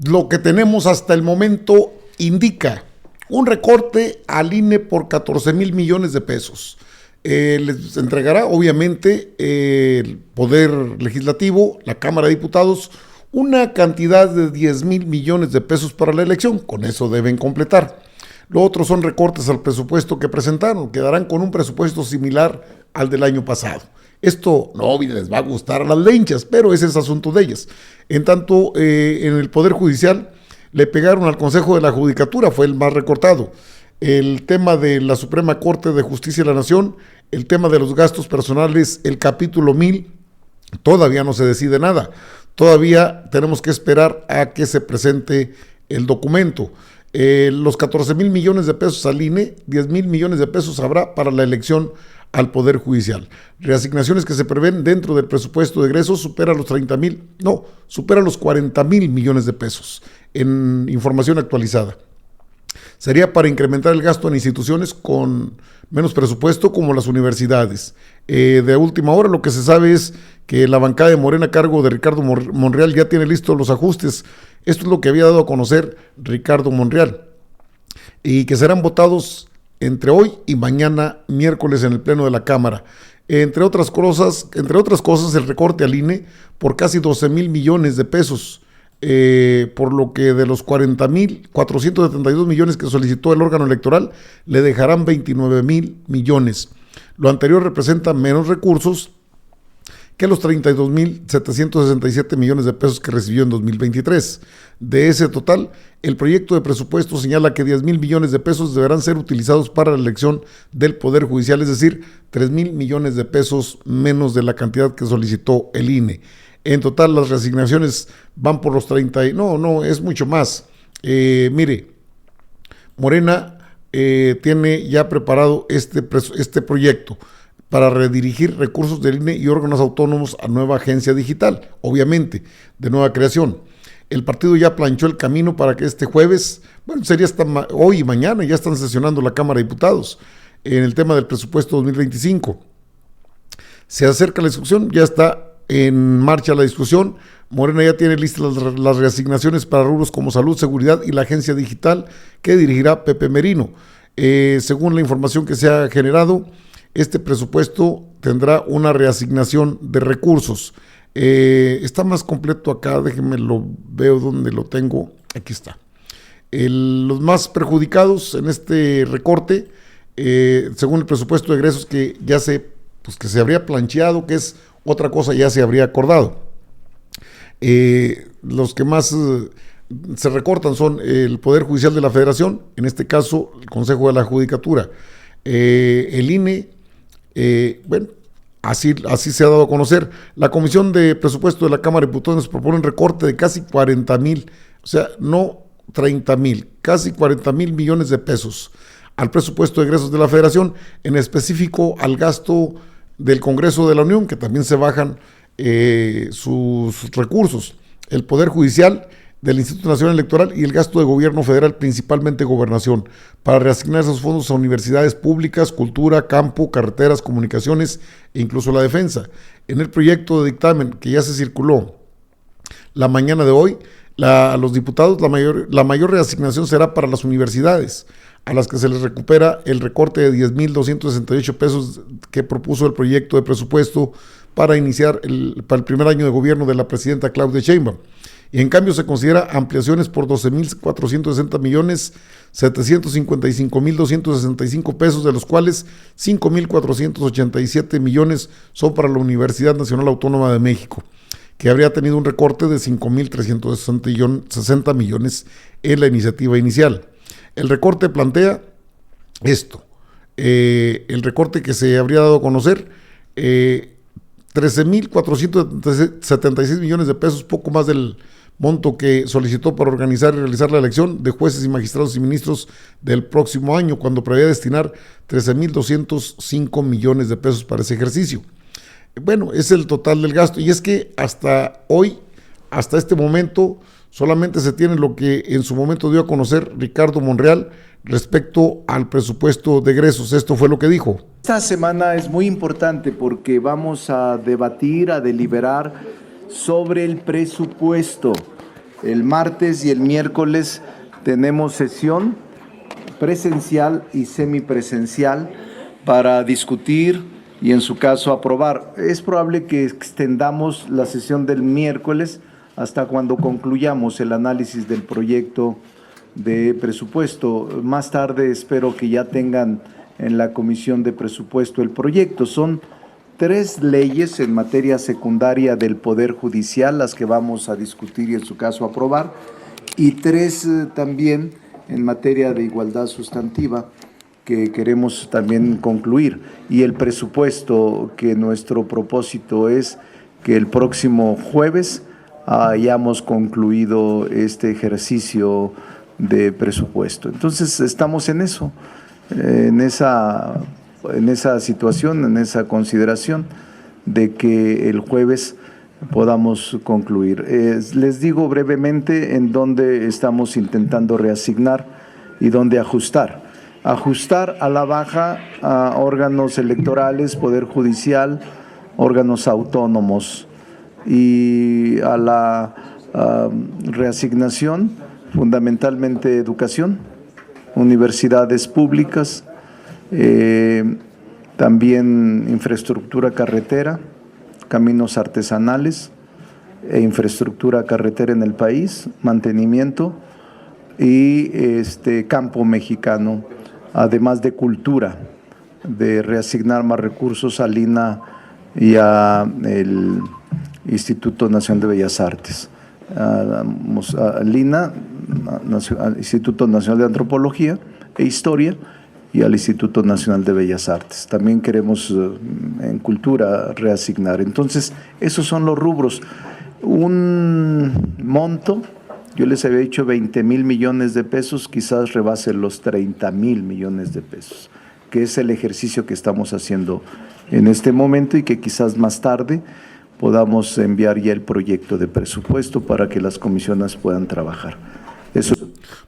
Lo que tenemos hasta el momento indica un recorte al INE por 14,000 millones de pesos. Les entregará, obviamente, el Poder Legislativo, la Cámara de Diputados, una cantidad de 10,000 millones de pesos para la elección. Con eso deben completar. Lo otro son recortes al presupuesto que presentaron. Quedarán con un presupuesto similar al del año pasado. Esto no les va a gustar a las lenchas, pero ese es asunto de ellas. En tanto, en el Poder Judicial le pegaron al Consejo de la Judicatura, fue el más recortado. El tema de la Suprema Corte de Justicia de la Nación, el tema de los gastos personales, el capítulo 1000, todavía no se decide nada. Todavía tenemos que esperar a que se presente el documento. Los 14,000 millones de pesos al INE, 10,000 millones de pesos habrá para la elección al Poder Judicial. Reasignaciones que se prevén dentro del presupuesto de egresos supera los 40,000 millones de pesos en información actualizada. Sería para incrementar el gasto en instituciones con menos presupuesto como las universidades. De última hora lo que se sabe es que la bancada de Morena a cargo de Ricardo Monreal ya tiene listos los ajustes. Esto es lo que había dado a conocer Ricardo Monreal. Y que serán votados entre hoy y mañana miércoles en el Pleno de la Cámara. Entre otras cosas, el recorte al INE por casi 12,000 millones de pesos. Por lo que de los 40,472 millones que solicitó el órgano electoral, le dejarán 29,000 millones. Lo anterior representa menos recursos que los 32,767 millones de pesos que recibió en 2023. De ese total, el proyecto de presupuesto señala que 10,000 millones de pesos deberán ser utilizados para la elección del Poder Judicial, es decir, 3,000 millones de pesos menos de la cantidad que solicitó el INE. En total, las reasignaciones van por los 30. Es mucho más. Mire, Morena tiene ya preparado este proyecto para redirigir recursos del INE y órganos autónomos a nueva agencia digital, obviamente, de nueva creación. El partido ya planchó el camino para que este jueves, sería hasta hoy y mañana, ya están sesionando la Cámara de Diputados en el tema del presupuesto 2025. Se acerca la discusión, ya está en marcha la discusión. Morena ya tiene listas las reasignaciones para rubros como salud, seguridad y la agencia digital que dirigirá Pepe Merino. Según la información que se ha generado, este presupuesto tendrá una reasignación de recursos. Está más completo acá, déjenme lo veo donde lo tengo. Aquí está. Los más perjudicados en este recorte, según el presupuesto de egresos que ya que se habría plancheado, que es otra cosa, ya se habría acordado. Los que más se recortan son el Poder Judicial de la Federación, en este caso el Consejo de la Judicatura, el INE, así se ha dado a conocer. La Comisión de Presupuesto de la Cámara de Diputados propone un recorte de casi 40,000, o sea, no 30,000, casi 40,000 millones de pesos al presupuesto de egresos de la Federación, en específico al gasto del Congreso de la Unión, que también se bajan sus recursos, el Poder Judicial del Instituto Nacional Electoral y el gasto de gobierno federal, principalmente gobernación, para reasignar esos fondos a universidades públicas, cultura, campo, carreteras, comunicaciones e incluso la defensa. En el proyecto de dictamen que ya se circuló la mañana de hoy, a los diputados la mayor reasignación será para las universidades, a las que se les recupera el recorte de 10,268 pesos que propuso el proyecto de presupuesto para iniciar para el primer año de gobierno de la presidenta Claudia Sheinbaum. Y en cambio se considera ampliaciones por 12,460 millones 755,265 pesos, de los cuales 5,487 millones son para la Universidad Nacional Autónoma de México, que habría tenido un recorte de 5,360 millones en la iniciativa inicial. El recorte plantea esto, el recorte que se habría dado a conocer, 13,476 millones de pesos, poco más del monto que solicitó para organizar y realizar la elección de jueces y magistrados y ministros del próximo año, cuando prevé destinar 13,205 millones de pesos para ese ejercicio. Bueno, es el total del gasto, y es que hasta hoy, hasta este momento, solamente se tiene lo que en su momento dio a conocer Ricardo Monreal respecto al presupuesto de egresos. Esto fue lo que dijo. Esta semana es muy importante porque vamos a debatir, a deliberar sobre el presupuesto. El martes y el miércoles tenemos sesión presencial y semipresencial para discutir y en su caso aprobar. Es probable que extendamos la sesión del miércoles hasta cuando concluyamos el análisis del proyecto de presupuesto. Más tarde espero que ya tengan en la Comisión de Presupuesto el proyecto. Son 3 leyes en materia secundaria del Poder Judicial, las que vamos a discutir y en su caso aprobar, y 3 también en materia de igualdad sustantiva que queremos también concluir. Y el presupuesto, que nuestro propósito es que el próximo jueves hayamos concluido este ejercicio de presupuesto. Entonces estamos en eso, en esa situación, en esa consideración de que el jueves podamos concluir. Les digo brevemente en dónde estamos intentando reasignar y dónde ajustar. Ajustar a la baja a órganos electorales, Poder Judicial, órganos autónomos, y a la reasignación fundamentalmente educación, universidades públicas, también infraestructura carretera, caminos artesanales e infraestructura carretera en el país, mantenimiento y campo mexicano, además de cultura, de reasignar más recursos al INA y al Instituto Nacional de Bellas Artes, al INA, al Instituto Nacional de Antropología e Historia, y al Instituto Nacional de Bellas Artes. También queremos en cultura reasignar. Entonces, esos son los rubros. Un monto, yo les había dicho 20,000 millones de pesos, quizás rebase los 30,000 millones de pesos, que es el ejercicio que estamos haciendo en este momento y que quizás más tarde podamos enviar ya el proyecto de presupuesto para que las comisiones puedan trabajar. Eso.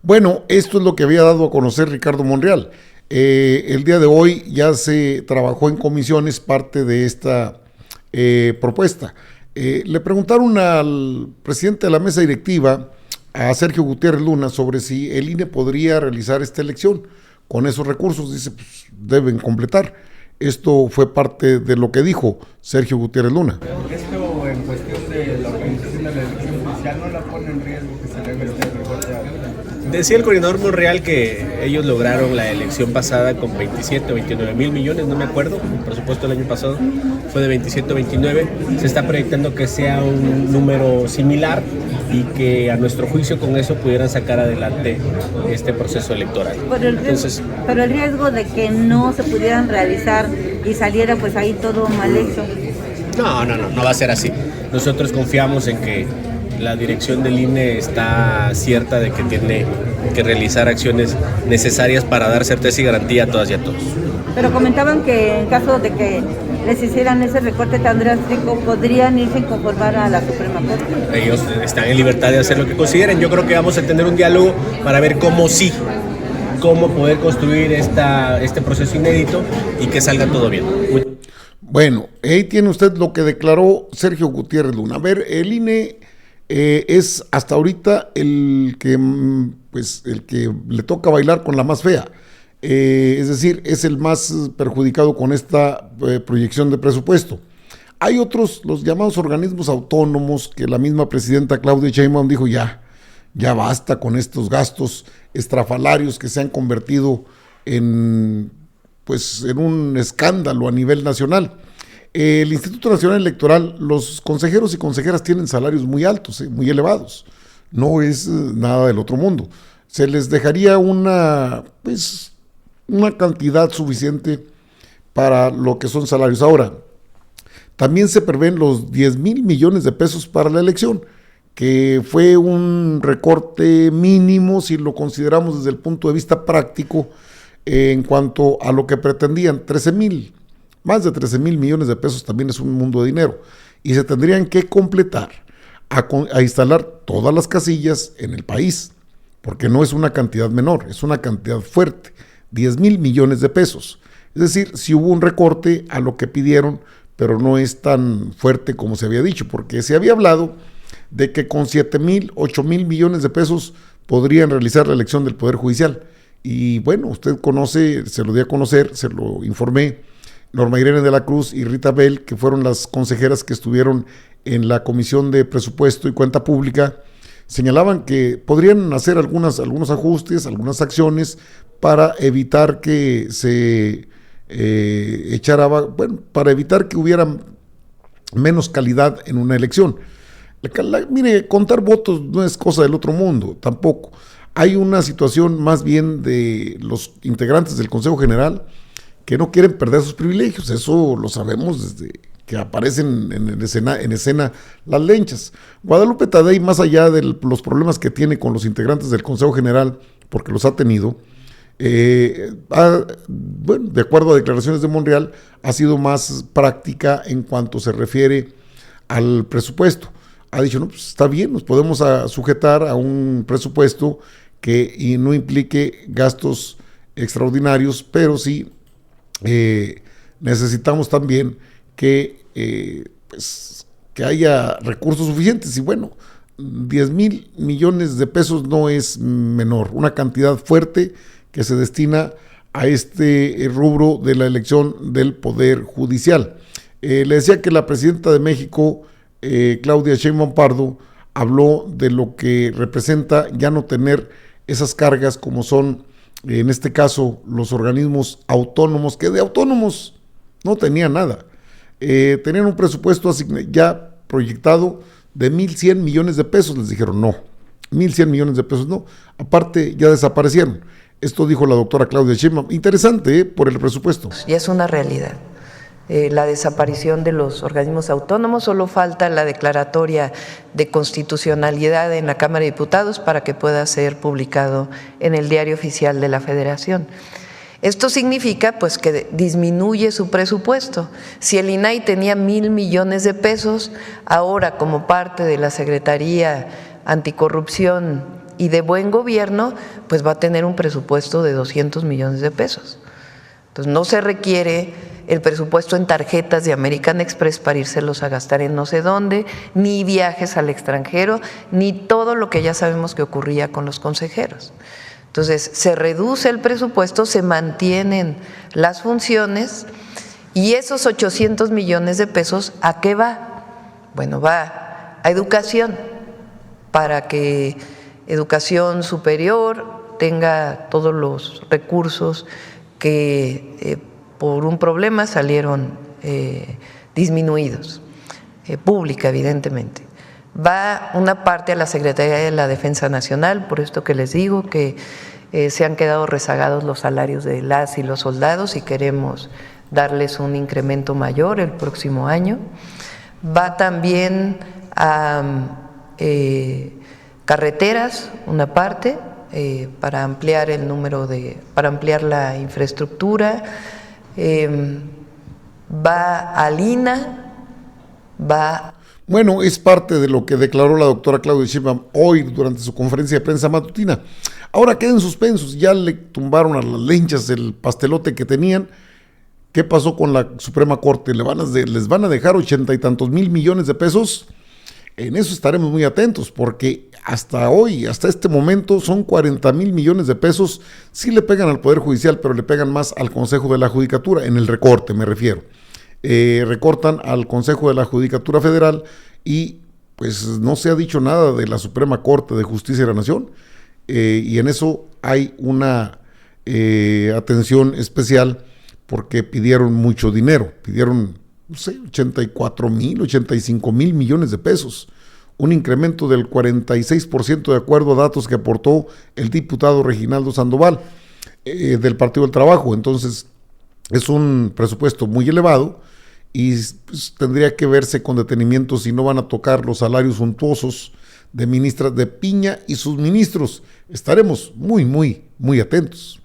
Bueno, esto es lo que había dado a conocer Ricardo Monreal. El día de hoy ya se trabajó en comisiones parte de esta propuesta. Le preguntaron al presidente de la mesa directiva, a Sergio Gutiérrez Luna, sobre si el INE podría realizar esta elección con esos recursos. Dice, pues deben completar. Esto fue parte de lo que dijo Sergio Gutiérrez Luna. Esto en cuestión de la organización de la elección judicial no la pone en riesgo que se haga este recorte. Decía el coordinador Monreal que ellos lograron la elección pasada con 27 o 29 mil millones, no me acuerdo, el presupuesto del año pasado fue de 27 o 29, se está proyectando que sea un número similar y que a nuestro juicio con eso pudieran sacar adelante este proceso electoral. Pero el riesgo de que no se pudieran realizar y saliera pues ahí todo mal hecho. No va a ser así. Nosotros confiamos en que la dirección del INE está cierta de que tiene que realizar acciones necesarias para dar certeza y garantía a todas y a todos. Pero comentaban que en caso de que les hicieran ese recorte tan drástico, podrían irse a conformar a la Suprema Corte. Ellos están en libertad de hacer lo que consideren. Yo creo que vamos a tener un diálogo para ver cómo poder construir este proceso inédito y que salga todo bien. Bueno, ahí tiene usted lo que declaró Sergio Gutiérrez Luna. A ver, el INE es hasta ahorita el que le toca bailar con la más fea. Es decir, es el más perjudicado con esta proyección de presupuesto. Hay otros, los llamados organismos autónomos, que la misma presidenta Claudia Sheinbaum dijo ya basta con estos gastos estrafalarios que se han convertido en un escándalo a nivel nacional. El Instituto Nacional Electoral, los consejeros y consejeras tienen salarios muy altos, muy elevados. No es nada del otro mundo. Se les dejaría una cantidad suficiente para lo que son salarios. Ahora, también se prevén los 10,000 millones de pesos para la elección, que fue un recorte mínimo si lo consideramos desde el punto de vista práctico en cuanto a lo que pretendían. Más de 13,000 millones de pesos también es un mundo de dinero, y se tendrían que completar a instalar todas las casillas en el país, porque no es una cantidad menor, es una cantidad fuerte, 10,000 millones de pesos. Es decir, si hubo un recorte a lo que pidieron, pero no es tan fuerte como se había dicho, porque se había hablado de que con 7,000, 8,000 millones de pesos podrían realizar la elección del Poder Judicial. Y bueno, usted conoce, se lo di a conocer, se lo informé, Norma Irene de la Cruz y Rita Bell, que fueron las consejeras que estuvieron en la Comisión de Presupuesto y Cuenta Pública, señalaban que podrían hacer algunos ajustes, algunas acciones para evitar que se para evitar que hubiera menos calidad en una elección. Mire, contar votos no es cosa del otro mundo, tampoco. Hay una situación más bien de los integrantes del Consejo General que no quieren perder sus privilegios, eso lo sabemos desde que aparecen en escena las lenchas. Guadalupe Tadei, más allá de los problemas que tiene con los integrantes del Consejo General, porque los ha tenido, de acuerdo a declaraciones de Monreal, ha sido más práctica en cuanto se refiere al presupuesto. Ha dicho, no, pues está bien, nos podemos sujetar a un presupuesto que no implique gastos extraordinarios, pero sí necesitamos también que haya recursos suficientes. Y bueno, 10,000 millones de pesos no es menor, una cantidad fuerte que se destina a este rubro de la elección del Poder Judicial. Le decía que la presidenta de México, Claudia Sheinbaum Pardo, habló de lo que representa ya no tener esas cargas como son, en este caso, los organismos autónomos, que de autónomos no tenían nada. Tenían un presupuesto ya proyectado de 1,100 millones de pesos, les dijeron no, 1,100 millones de pesos no, aparte ya desaparecieron. Esto dijo la doctora Claudia Sheinbaum, interesante por el presupuesto. Y es una realidad. La desaparición de los organismos autónomos, solo falta la declaratoria de constitucionalidad en la Cámara de Diputados para que pueda ser publicado en el Diario Oficial de la Federación. Esto significa pues que disminuye su presupuesto. Si el INAI tenía 1,000 millones de pesos, ahora como parte de la Secretaría Anticorrupción y de Buen Gobierno, pues va a tener un presupuesto de 200 millones de pesos. Entonces no se requiere el presupuesto en tarjetas de American Express para írselos a gastar en no sé dónde, ni viajes al extranjero, ni todo lo que ya sabemos que ocurría con los consejeros. Entonces se reduce el presupuesto, se mantienen las funciones y esos 800 millones de pesos, ¿a qué va? Bueno, va a educación, para que educación superior tenga todos los recursos que por un problema salieron disminuidos, pública evidentemente. Va una parte a la Secretaría de la Defensa Nacional, por esto que les digo que se han quedado rezagados los salarios de las y los soldados y queremos darles un incremento mayor el próximo año. Va también a carreteras, una parte, para ampliar para ampliar la infraestructura. Va al INA, Bueno, es parte de lo que declaró la doctora Claudia Sheinbaum hoy durante su conferencia de prensa matutina. Ahora quedan suspensos, ya le tumbaron a las lenchas el pastelote que tenían. ¿Qué pasó con la Suprema Corte? ¿Les van a dejar 80 y tantos mil millones de pesos? En eso estaremos muy atentos, porque hasta hoy, hasta este momento, son 40,000 millones de pesos. Sí le pegan al Poder Judicial, pero le pegan más al Consejo de la Judicatura, en el recorte me refiero. Recortan al Consejo de la Judicatura Federal y pues no se ha dicho nada de la Suprema Corte de Justicia de la Nación, y en eso hay una atención especial porque pidieron mucho dinero, pidieron, no sé, 84,000, 85,000 millones de pesos, un incremento del 46% de acuerdo a datos que aportó el diputado Reginaldo Sandoval del Partido del Trabajo. Entonces es un presupuesto muy elevado y pues, tendría que verse con detenimiento si no van a tocar los salarios suntuosos de ministras de Piña y sus ministros. Estaremos muy, muy, muy atentos.